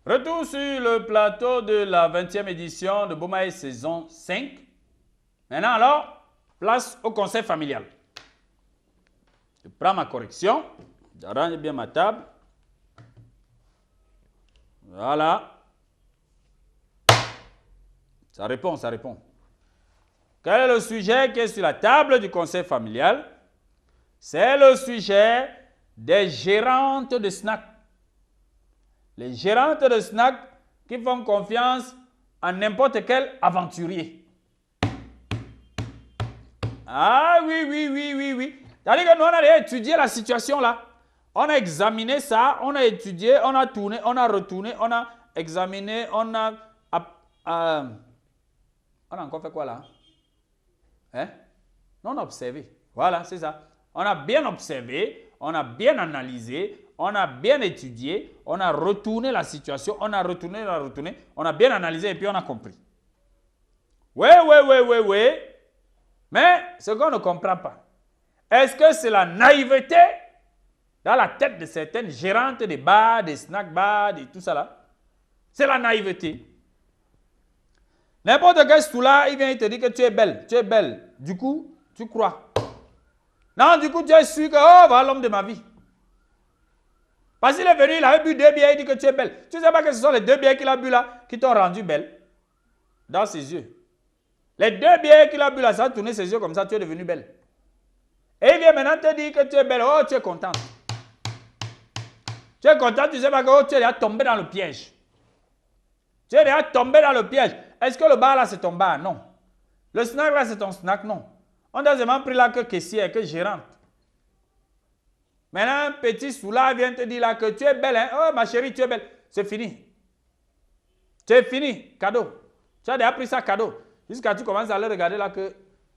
Retour sur le plateau de la 20e édition de Bomaye saison 5. Maintenant alors, place au conseil familial. Je prends ma correction, j'arrange bien ma table. Voilà. Ça répond, ça répond. Quel est le sujet qui est sur la table du conseil familial? C'est le sujet des gérantes de snack. Les gérantes de snack qui font confiance à n'importe quel aventurier. Ah oui. C'est-à-dire que nous, on a étudié la situation là. On a examiné ça, on a étudié, on a tourné, on a retourné, on a examiné, on a encore fait quoi là? Hein? On a observé. Voilà, c'est ça. On a bien observé, on a bien analysé, on a bien étudié, on a retourné la situation, on a retourné, on a bien analysé et puis on a compris. Oui. Mais ce qu'on ne comprend pas, est-ce que c'est la naïveté dans la tête de certaines gérantes des bars, des snack bars, de tout ça là? C'est la naïveté. N'importe quel sous-là, il vient te dire que tu es belle, tu es belle. Du coup, tu crois. Non, du coup, tu es sûr que, oh, voilà l'homme de ma vie. Parce qu'il est venu, il avait bu 2 bières, il dit que tu es belle. Tu ne sais pas que ce sont les 2 bières qu'il a bu là qui t'ont rendu belle dans ses yeux. Les 2 bières qu'il a bu là, ça a tourné ses yeux comme ça, tu es devenue belle. Et il vient maintenant te dire que tu es belle, oh, tu es contente. Tu es contente, tu ne sais pas que oh, tu es déjà tombé dans le piège. Tu es déjà tombé dans le piège. Est-ce que le bar là, c'est ton bar? Non. Le snack là, c'est ton snack? Non. On t'a seulement pris là que caissière, que gérante. Maintenant, un petit soulard vient te dire là que tu es belle. Hein? Oh, ma chérie, tu es belle. C'est fini. C'est fini. Cadeau. Tu as déjà pris ça cadeau. Jusqu'à tu commences à le regarder là que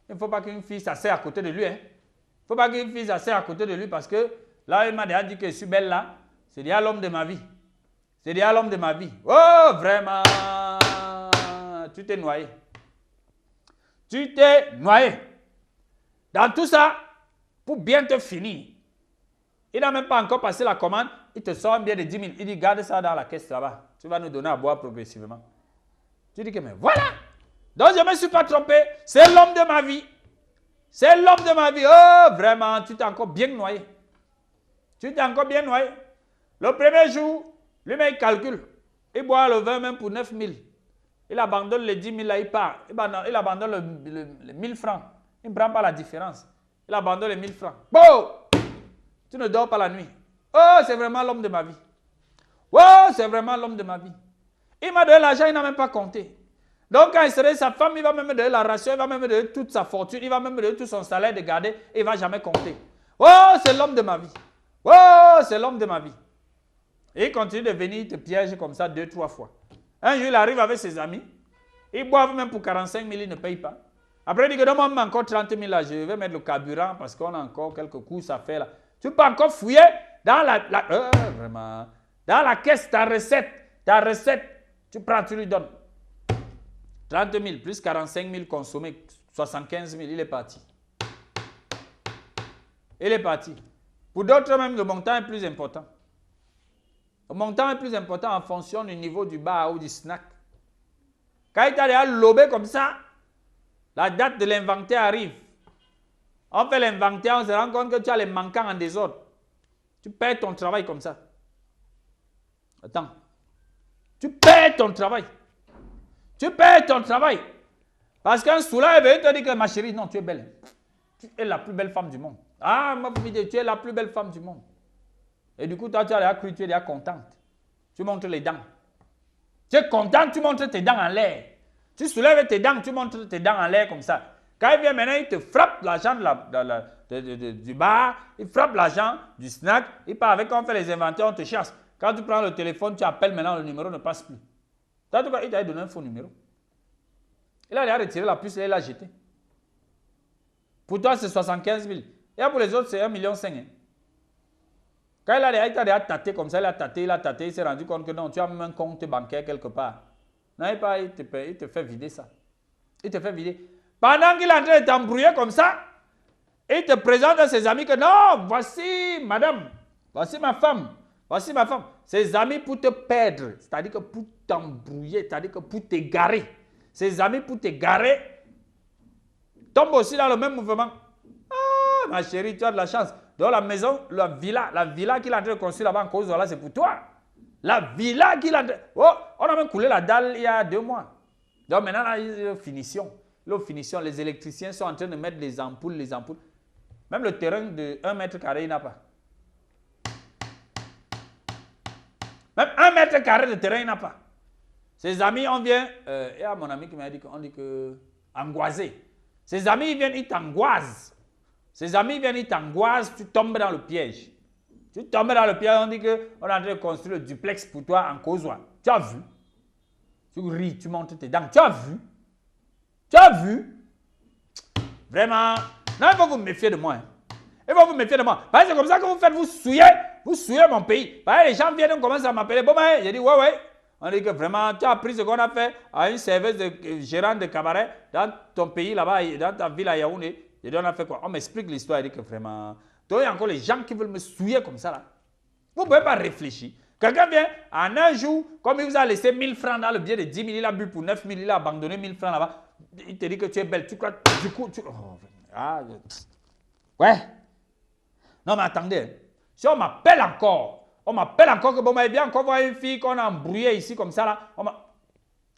il ne faut pas qu'une fille s'asseye à côté de lui. Hein? Il ne faut pas qu'une fille s'asseye à côté de lui parce que là, il m'a déjà dit que je suis belle là. C'est déjà l'homme de ma vie. C'est déjà l'homme de ma vie. Oh, vraiment. Tu t'es noyé. Tu t'es noyé. Dans tout ça, pour bien te finir, il n'a même pas encore passé la commande, il te sort un billet de 10 000. Il dit, garde ça dans la caisse là-bas. Tu vas nous donner à boire progressivement. Tu dis que, mais voilà. Donc, je ne me suis pas trompé. C'est l'homme de ma vie. C'est l'homme de ma vie. Oh, vraiment, tu t'es encore bien noyé. Tu t'es encore bien noyé. Le premier jour, lui-même, il calcule. Il boit le vin même pour 9 000. Il abandonne les 10 000 là, il part. Il abandonne les 1000 francs. Il ne prend pas la différence. Il abandonne les 1000 francs. Bon! Tu ne dors pas la nuit. Oh, c'est vraiment l'homme de ma vie. Oh, c'est vraiment l'homme de ma vie. Il m'a donné l'argent, il n'a même pas compté. Donc, quand il serait sa femme, il va même donner la ration, il va même donner toute sa fortune, il va même donner tout son salaire de garder et il ne va jamais compter. Oh, c'est l'homme de ma vie. Oh, c'est l'homme de ma vie. Et il continue de venir te piéger comme ça 2-3 fois. Un jour, il arrive avec ses amis. Ils boivent même pour 45 000, ils ne payent pas. Après, il dit que non, moi, encore 30 000 là, je vais mettre le carburant parce qu'on a encore quelques courses à faire là. Tu peux encore fouiller dans vraiment, dans la caisse, ta recette, tu prends, tu lui donnes. 30 000 plus 45 000 consommés, 75 000, il est parti. Il est parti. Pour d'autres même, le montant est plus important. Le montant est plus important en fonction du niveau du bar ou du snack. Quand il t'a déjà lobé comme ça, la date de l'inventaire arrive. On fait l'inventaire, on se rend compte que tu as les manquants en désordre. Tu perds ton travail comme ça. Attends. Tu perds ton travail. Tu perds ton travail. Parce qu'un soulard veut te dire que ma chérie, non, tu es belle. Tu es la plus belle femme du monde. Ah, ma fille, tu es la plus belle femme du monde. Et du coup, toi, tu as déjà cru, tu es déjà contente. Tu montres les dents. Tu es contente, tu montres tes dents en l'air. Tu soulèves tes dents, tu montres tes dents en l'air comme ça. Quand il vient maintenant, il te frappe l'argent du bar, il frappe l'argent du snack, il part avec, on fait les inventaires, on te chasse. Quand tu prends le téléphone, tu appelles maintenant, le numéro ne passe plus. En tout cas, il t'a donné un faux numéro. Il a retiré la puce et il l'a jeté. Pour toi, c'est 75 000. Et pour les autres, c'est 1,5 million. Quand il t'a déjà tâté comme ça, il a tâté, il s'est rendu compte que non, tu as même un compte bancaire quelque part. Non, il te fait vider ça. Il te fait vider. Pendant qu'il est en train de t'embrouiller comme ça, il te présente à ses amis que non, voici madame, voici ma femme, Voici ma femme. Ses amis pour te perdre, c'est-à-dire que pour t'embrouiller, c'est-à-dire que pour t'égarer. Ses amis pour t'égarer tombent aussi dans le même mouvement. Ah, ma chérie, tu as de la chance. Donc la maison, la villa qu'il a en train de construire là-bas en cause, là, c'est pour toi. La villa qu'il a... Oh, on a même coulé la dalle il y a 2 mois. Donc maintenant, là, il y a finition. Les électriciens sont en train de mettre les ampoules. Même le terrain de 1 mètre carré, il n'a pas. Même 1 mètre carré de terrain, il n'a pas. Ses amis, on vient... il y a mon ami qui m'a dit qu'on dit que... Angoisé. Ses amis, ils viennent, ils t'angoissent. Ses amis viennent, ils t'angoissent, tu tombes dans le piège. Tu tombes dans le piège, on dit qu'on est en train de construire le duplex pour toi en Causois. Tu as vu? Tu ris, tu montes tes dents. Tu as vu? Tu as vu? Vraiment. Non, il faut vous méfier de moi. Hein. Il faut vous méfier de moi. Parce que c'est comme ça que vous faites, vous souillez mon pays. Parce que les gens viennent, commencent à m'appeler. Bon, ben, j'ai dit, ouais. On dit que vraiment, tu as appris ce qu'on a fait à une serveuse de gérant de cabaret dans ton pays là-bas, dans ta ville à Yaoundé. Et donc, on a fait quoi? On m'explique l'histoire. Il dit que vraiment, donc il y a encore les gens qui veulent me souiller comme ça là. Vous ne pouvez pas réfléchir. Quelqu'un vient en un jour, comme il vous a laissé 1000 francs dans le billet de 10 000, il a bu pour 9 000, il a abandonné 1000 francs là-bas. Il te dit que tu es belle. Tu crois, du coup, ouais. Non, mais attendez. Si on m'appelle encore que bon, mais bien encore voir une fille qu'on a embrouillée ici comme ça là.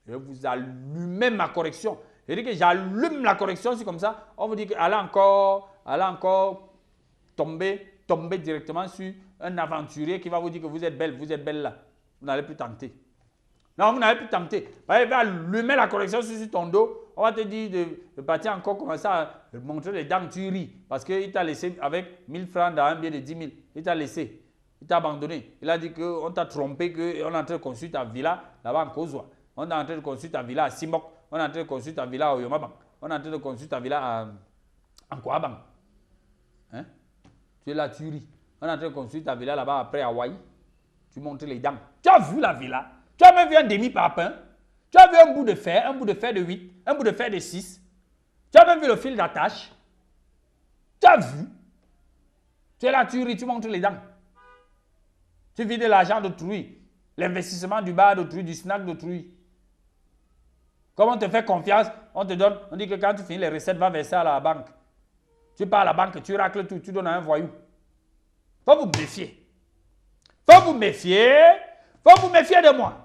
Je vais vous allumer ma correction. Je dis que j'allume la correction, c'est comme ça. On vous dit qu'elle a encore tomber directement sur un aventurier qui va vous dire que vous êtes belle là. Vous n'allez plus tenter. Non, vous n'allez plus tenter. Il va allumer la correction sur ton dos. On va te dire de partir encore comme ça, à montrer les dents, tu ris. Parce qu'il t'a laissé avec 1000 francs dans un billet de 10 000. Il t'a laissé. Il t'a abandonné. Il a dit qu'on t'a trompé, qu'on est en train de construire ta villa là-bas en Causois. On est en train de construire ta villa à Simok. On est en train de construire ta villa à Oyomabang. On est en train de construire ta villa en Kouabang. Hein? Tu es là, tu ris. On est en train de construire ta villa là-bas après Hawaï. Tu montres les dents. Tu as vu la villa? Tu as même vu un demi-papin. Tu as vu un bout de fer de 8, un bout de fer de 6. Tu as même vu le fil d'attache. Tu as vu? Tu es là, tu ris, tu montres les dents. Tu vides l'argent d'autrui. L'investissement du bar d'autrui, du snack d'autrui. Comme on te fait confiance, on te donne, on dit que quand tu finis les recettes, va verser à la banque. Tu pars à la banque, tu racles tout, tu donnes à un voyou. Faut vous méfier. Faut vous méfier de moi.